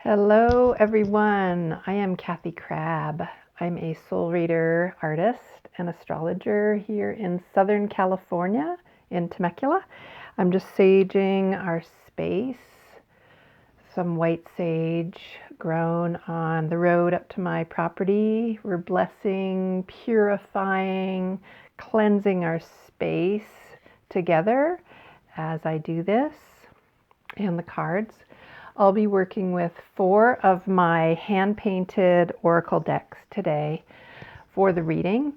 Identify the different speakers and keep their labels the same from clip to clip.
Speaker 1: Hello everyone, I am Kathy Crabbe. I'm a soul reader, artist, and astrologer here in Southern California in Temecula. I'm just saging our space, some white sage grown on the road up to my property. We're blessing, purifying, cleansing our space together as I do this and the cards. I'll be working with 4 of my hand-painted oracle decks today for the reading.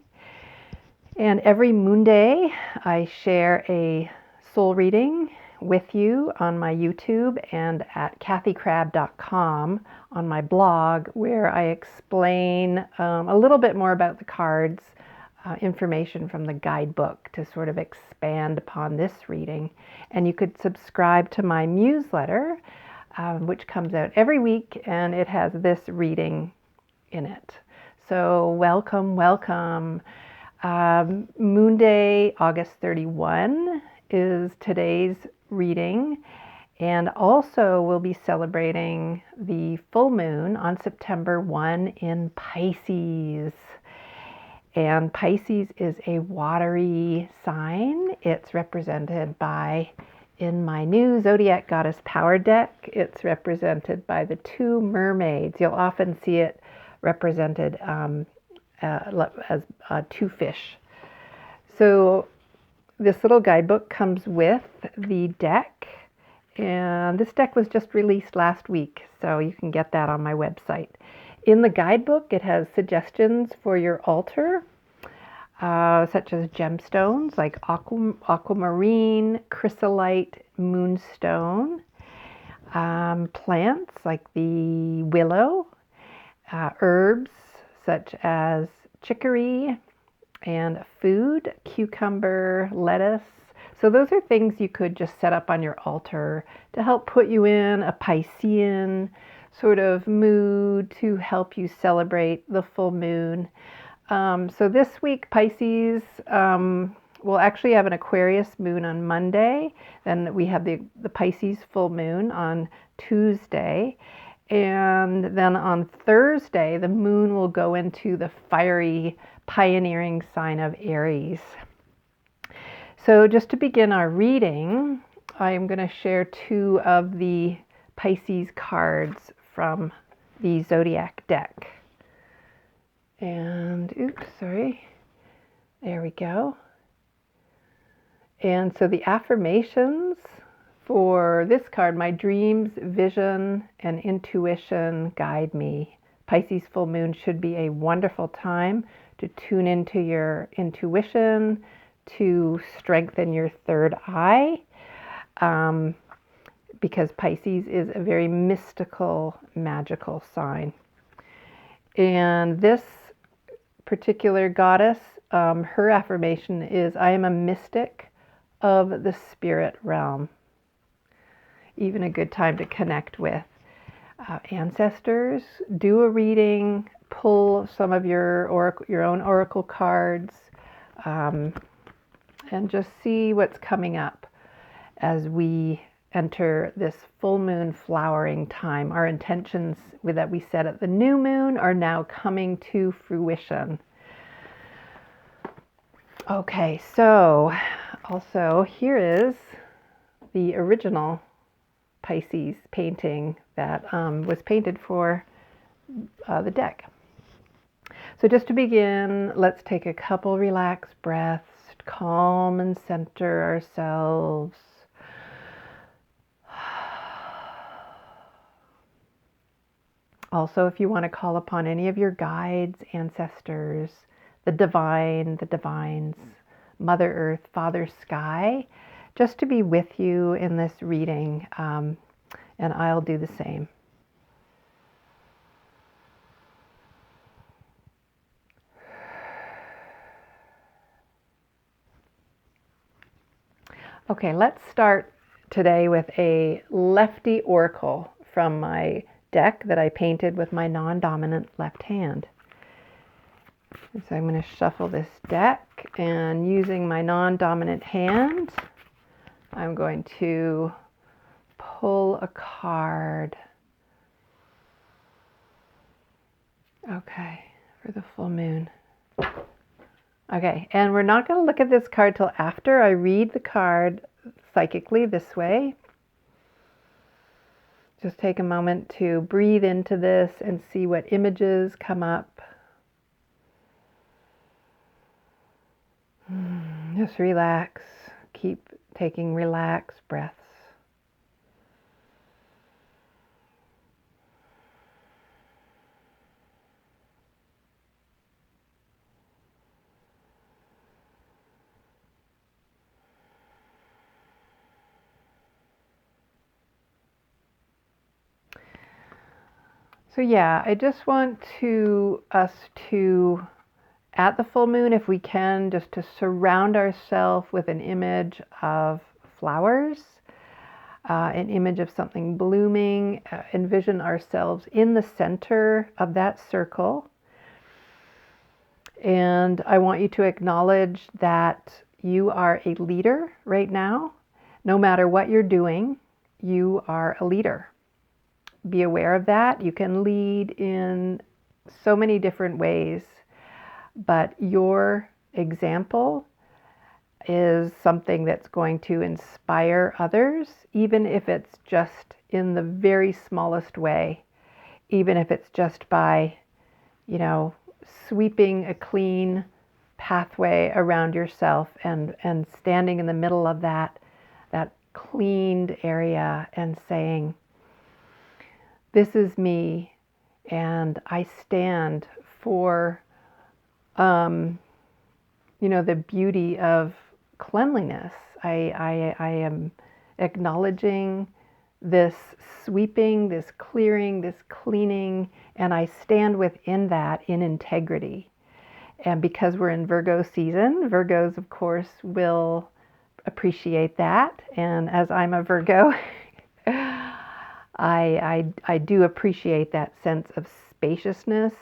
Speaker 1: And every moon day, I share a soul reading with you on my YouTube and at kathycrabbe.com on my blog, where I explain a little bit more about the cards, information from the guidebook to sort of expand upon this reading. And you could subscribe to my newsletter, which comes out every week, and it has this reading in it. So welcome, welcome. Moon Day, August 31 is today's reading, and also we'll be celebrating the full moon on September 1 in Pisces. And Pisces is a watery sign. It's represented by, in my new Zodiac Goddess Power deck, it's represented by the 2 mermaids. You'll often see it represented as 2 fish. So this little guidebook comes with the deck, and this deck was just released last week, so you can get that on my website. In the guidebook, it has suggestions for your altar, such as gemstones like aquamarine, chrysolite, moonstone, plants like the willow, herbs such as chicory, and food, cucumber, lettuce. So those are things you could just set up on your altar to help put you in a Piscean sort of mood to help you celebrate the full moon. So this week, Pisces, we'll actually have an Aquarius moon on Monday. Then we have the Pisces full moon on Tuesday. And then on Thursday, the moon will go into the fiery, pioneering sign of Aries. So just to begin our reading, I am going to share 2 of the Pisces cards from the Zodiac deck. And there we go. And so the affirmations for this card: my dreams, vision, and intuition guide me. Pisces full moon should be a wonderful time to tune into your intuition, to strengthen your third eye, because Pisces is a very mystical, magical sign. And this particular goddess, her affirmation is, I am a mystic of the spirit realm. Even a good time to connect with ancestors, do a reading, pull some of your own oracle cards, and just see what's coming up as we enter this full moon flowering time. Our intentions that we set at the new moon are now coming to fruition. Okay, so also here is the original Pisces painting that was painted for the deck. So just to begin, let's take a couple relaxed breaths, calm and center ourselves. Also, if you want to call upon any of your guides, ancestors, the divine, the divines, Mother Earth, Father Sky, just to be with you in this reading, and I'll do the same. Okay, let's start today with a lefty oracle from my deck that I painted with my non-dominant left hand. So I'm going to shuffle this deck, and using my non-dominant hand, I'm going to pull a card Okay, for the full moon. Okay, and we're not going to look at this card till after I read the card psychically this way. Just take a moment to breathe into this and see what images come up. Just relax. Keep taking relaxed breaths. So yeah, I just want us to, at the full moon, if we can, just to surround ourselves with an image of flowers, an image of something blooming. Envision ourselves in the center of that circle. And I want you to acknowledge that you are a leader right now. No matter what you're doing, you are a leader. Be aware of that. You can lead in so many different ways, but your example is something that's going to inspire others, even if it's just in the very smallest way, even if it's just by, sweeping a clean pathway around yourself and standing in the middle of that cleaned area and saying, this is me, and I stand for, the beauty of cleanliness. I am acknowledging this sweeping, this clearing, this cleaning, and I stand within that in integrity. And because we're in Virgo season, Virgos, of course, will appreciate that. And as I'm a Virgo, I do appreciate that sense of spaciousness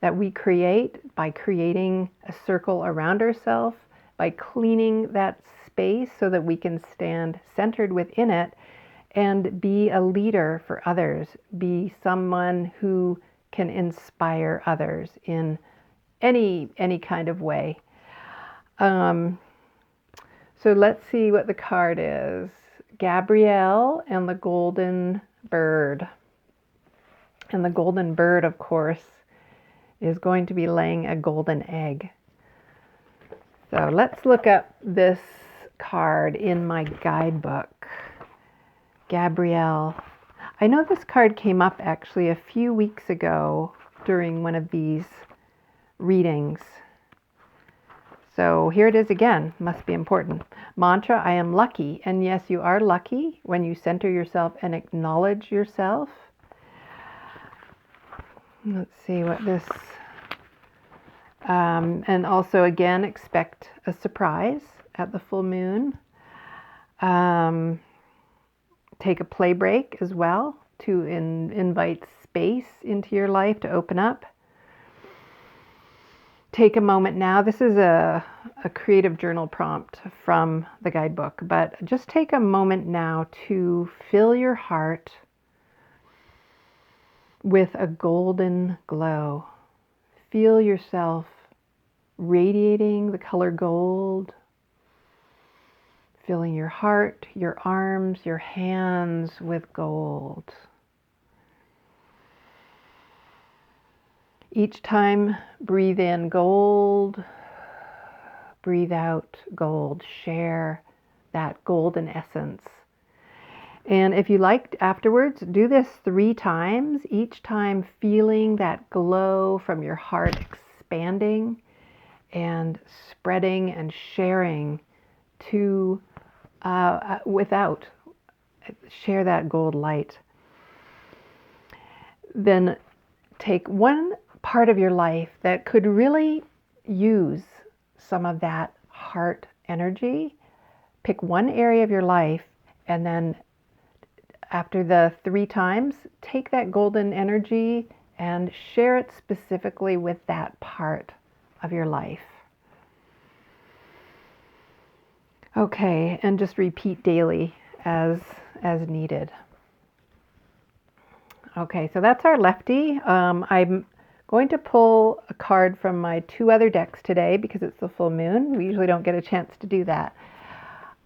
Speaker 1: that we create by creating a circle around ourselves, by cleaning that space so that we can stand centered within it and be a leader for others, be someone who can inspire others in any kind of way. So let's see what the card is. Gabrielle and the Golden Bird. And the golden bird, of course, is going to be laying a golden egg. So let's look up this card in my guidebook. Gabrielle. I know this card came up actually a few weeks ago during one of these readings. So here it is again. Must be important. Mantra, I am lucky. And yes, you are lucky when you center yourself and acknowledge yourself. Let's see what this... and also, again, expect a surprise at the full moon. Take a play break as well to invite space into your life to open up. Take a moment now. This is a creative journal prompt from the guidebook, but just take a moment now to fill your heart with a golden glow. Feel yourself radiating the color gold, filling your heart, your arms, your hands with gold. Each time, breathe in gold, breathe out gold. Share that golden essence. And if you like afterwards, do this 3 times, each time feeling that glow from your heart expanding and spreading and sharing to share that gold light. Then take one part of your life that could really use some of that heart energy. Pick one area of your life, and then after the 3 times, take that golden energy and share it specifically with that part of your life. Okay, and just repeat daily as needed. Okay, so that's our lefty. I'm Going to pull a card from my 2 other decks today because it's the full moon. We usually don't get a chance to do that.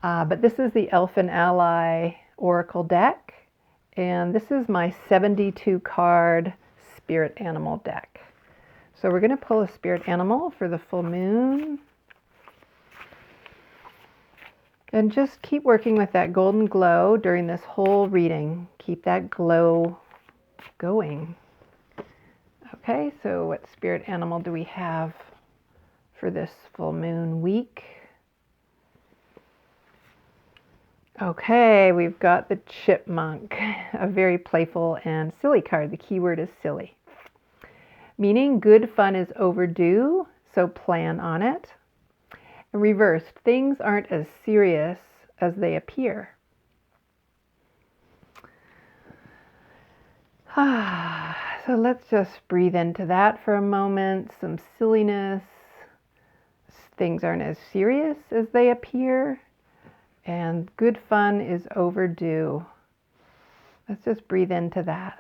Speaker 1: But this is the Elfin Ally Oracle deck, and this is my 72 card spirit animal deck. So we're going to pull a spirit animal for the full moon. And just keep working with that golden glow during this whole reading. Keep that glow going. Okay, so what spirit animal do we have for this full moon week? Okay, we've got the chipmunk, a very playful and silly card. The key word is silly. Meaning good fun is overdue, so plan on it. Reversed, things aren't as serious as they appear. So let's just breathe into that for a moment. Some silliness. Things aren't as serious as they appear. And good fun is overdue. Let's just breathe into that.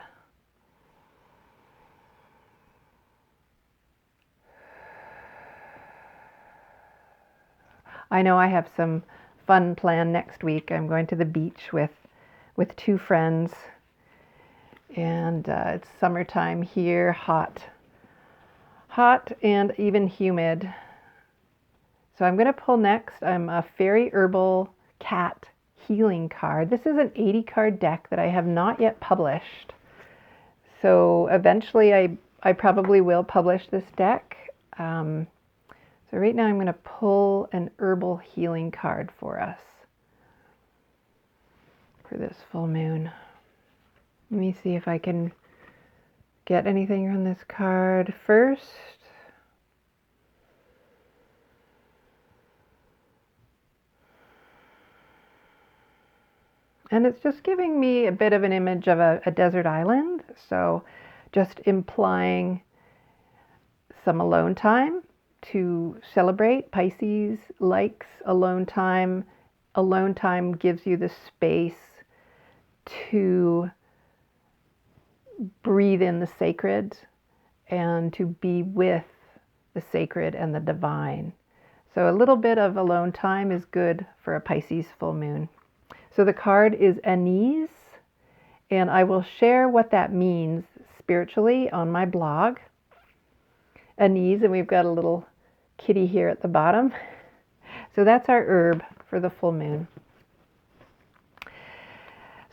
Speaker 1: I know I have some fun planned next week. I'm going to the beach with 2 friends, and it's summertime here, hot and even humid. So I'm going to pull next. I'm a Fairy Herbal Cat Healing card. This is an 80 card deck that I have not yet published. So eventually I probably will publish this deck. So right now I'm going to pull an herbal healing card for us for this full moon. Let me see if I can get anything from this card first. And it's just giving me a bit of an image of a desert island. So just implying some alone time to celebrate. Pisces likes alone time. Alone time gives you the space to breathe in the sacred and to be with the sacred and the divine. So a little bit of alone time is good for a Pisces full moon. So the card is Anise, and I will share what that means spiritually on my blog. Anise, and we've got a little kitty here at the bottom. So that's our herb for the full moon.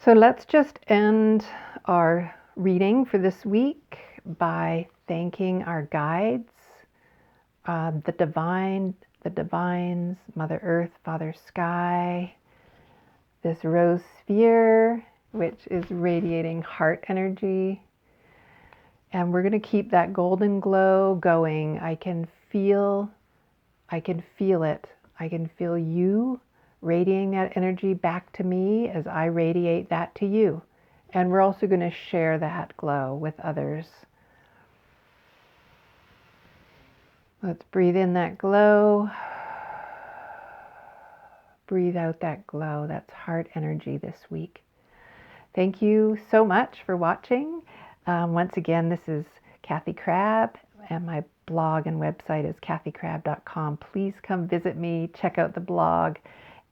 Speaker 1: So let's just end our reading for this week by thanking our guides, the divine, the divines, Mother Earth, Father Sky, this rose sphere, which is radiating heart energy. And we're going to keep that golden glow going. I can feel it. I can feel you radiating that energy back to me as I radiate that to you. And we're also going to share that glow with others. Let's breathe in that glow. Breathe out that glow. That's heart energy this week. Thank you so much for watching. Once again, this is Kathy Crabbe, and my blog and website is kathycrabbe.com. Please come visit me, check out the blog,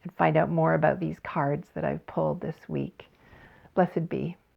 Speaker 1: and find out more about these cards that I've pulled this week. Blessed be.